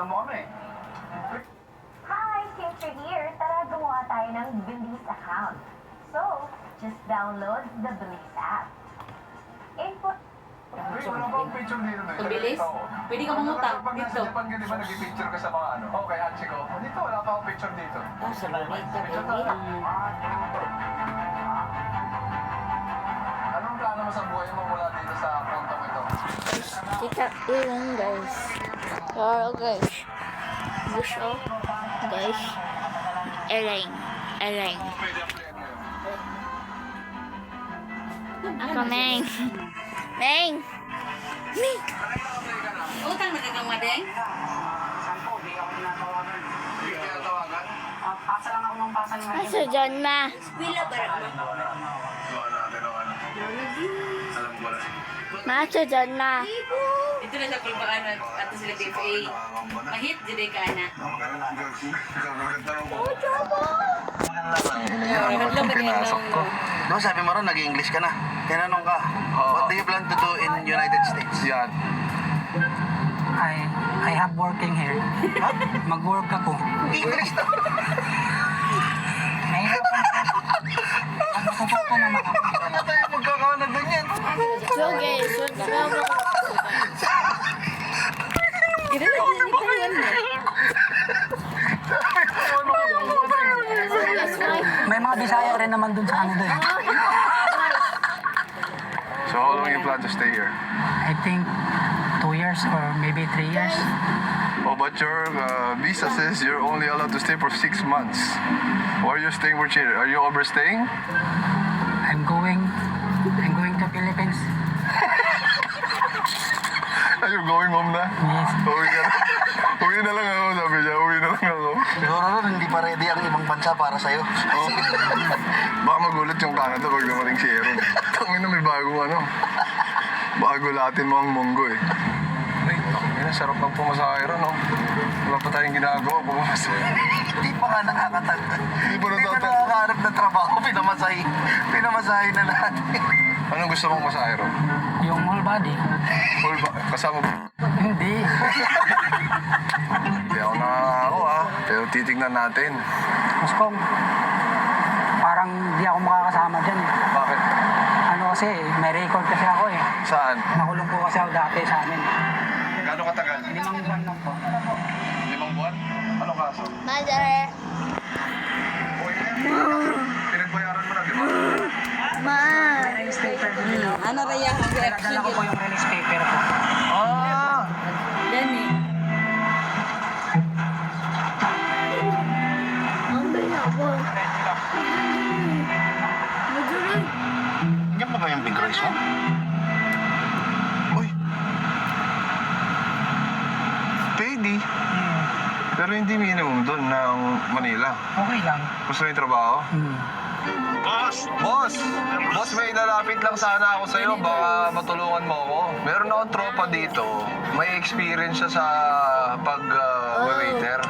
Tinanong mo kami. Hi, since you're here, tara gumawa tayo ng Belize account. So, just download the Belize app. Input. Wait, wala bang picture dito na? Ang bilis? Oo. Pwede ka mangutang Pag nasa dito. Japan ka, di ba nag-picture ka sa mga ano? Okay, Anchi ko. Dito, wala pa akong picture dito. Ah, sa balit ka, Picture baby. tayo. Anong plano mo sa buhay mo mula dito sa puntong ito? Kita ilang guys. Hello guys. Gusto guys. Eleng. Eleng. Pwede ang plan ngayon. Ako Neng. Neng. Neng. Utang na kagang madeng? Sampo, di ako tinatawagan. Hindi ka kaya tawagan? Pasa lang ako ng pasa ng Asa dyan ma? Wila ba naman? Gawa natin ang ano. Alam ko lang. Masa dyan ma? Ito na sa kulbaan at ato sila DFA. Mahit, jade ka na. Pinasok ko. No, sabi mo ron, nag-English ka na. Tinanong ka, what do you plan to do in United States? Yan. I have working here. Mag-work ako. English na. Nahihirapan ako. Matututo naman ako. Ano tayo magkakawa na ganyan? So guys, so drama ko. Ito na dyan yung kawan mo. That's why. May mga Bisaya rin naman dun sa Canada eh. So how long you plan to stay here? I think 2 years or maybe 3 years. Oh, but your visa says you're only allowed to stay for 6 months. Why are you staying for cheaper? Are you overstaying? I'm going to Philippines. Are you going home na? Yes. Uwi ka na. Uwi na lang ako, sabi niya. Uwi na lang ako. Siguro ron, hindi pa ready ang ibang bansa para sa'yo. Oh. Baka magulat yung Canada pag dumating si Aaron. Tangin na may bagong ano. Bago latin mo ang monggo eh. Ay, tangin na, sarap ng pumasahe ron, no? Wala pa tayong ginagawa, pumasahe. Hindi pa nga nakakatanda. Hindi pa Hindi pa natatanda. nakakaharap na trabaho. Pinamasahe na lahat. Anong gusto mong masahe ron? Yung whole body. Full ba? Kasama ba? Hindi. Hindi ako nakakako ah. Pero titignan natin. Mas kong parang di ako makakasama dyan eh. Bakit? Ano kasi, may record kasi ako eh. Saan? Nakulong po kasi ako dati sa amin. Gano'ng katagal? 5 buwan lang po. 5 buwan? Anong kaso? Madare. Pinagbayaran mo na, di ba? Ma. Release paper ko. Ano raya ang Dala ko po yung release paper ko. Ah! Yan eh. Ang binawa. Madare. Yan ba yung big rice mo? Uy, Payday. Pero hindi minimum doon ng Manila. Okay lang. Gusto mo yung trabaho? Boss! Boss, may lalapit lang sana ako sa'yo. Baka matulungan mo ako. Meron akong tropa dito. May experience siya sa pag-waiter.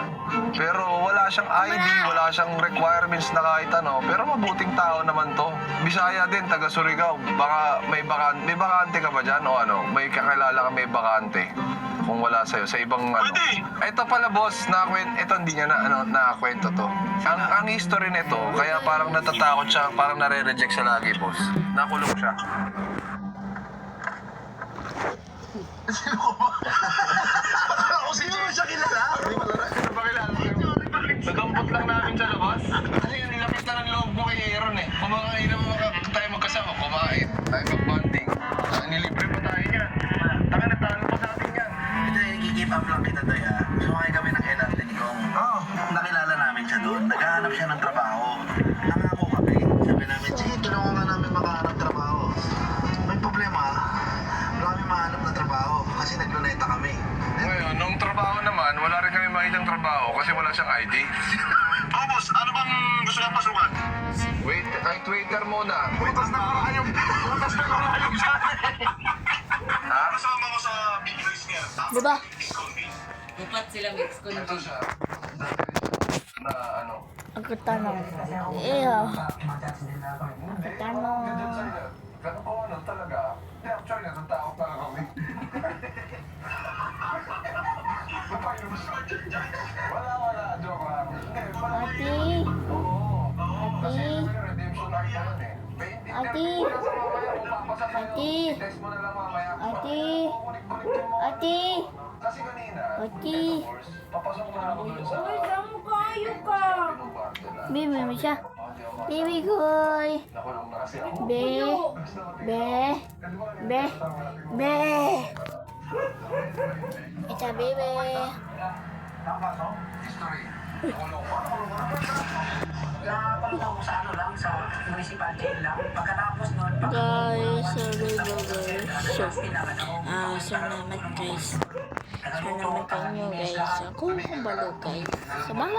Pero wala siyang ID, wala siyang requirements na kahit ano. Pero mabuting tao naman to. Bisaya din, taga Surigao. Baka may bakante ka ba dyan o ano? May kakilala ka may bakante. Kung wala sa'yo, sa ibang ano. Ito pala boss, ito hindi niya nakakwento to. Ang history nito, kaya parang natatakot siya, parang nare-reject siya lagi boss. Nakulong siya. sino mo siya kilala? Hindi ba kilala? Nagampot lang namin sa labas. Kasi nilapit na ng loob mo kay Aaron eh. Kumakain na tayo magkasama, kumain. Tayo mag-bonding. Nilibre pa tayo niyan. Taka na talo pa sa atin yan. Ito, i-keep up lang kita doy ha. Sumakay kami ng LRT ni Kong. Oo. Nakilala namin siya doon. Naghahanap siya ng trabaho. Nangako kami. Sabi namin, sige, tulungan nga namin makahanap trabaho. May problema, marami mahanap na trabaho kasi nagluneta kami. Ngayon, nung trabaho naman, wala rin kami makitang trabaho kasi wala siyang ID. Oh, boss, ano bang gusto niyang pasukan? Wait, kahit waiter muna. Butas na karayom sa akin. Ha? Kasama ko sa big news niya. Diba? Upat sila mix ko na Ito siya. Na ano? Ako tanong. Iyo. Ako tanong. Ganun po ano talaga. Hindi, actually, natatakot na kami. Ba't tayo mas Ate. Text mo na lang mamaya. Ate. Ate. Kasi kanina, Ate. papasok na ako dun sa... Saan kayo ka? Baby mo siya. Baby koy. Nakulong na kasi ako. Be. Be. Be. Be. Ito, baby. Tama, no? History. Nakulong pa. Nakapagtaw ko sa ano lang, sa municipal jail lang. Pagkatapos nun, Guys, sorry guys. Salamat guys. Salamat sa inyo guys. Ako, kabalo guys. Sa bye.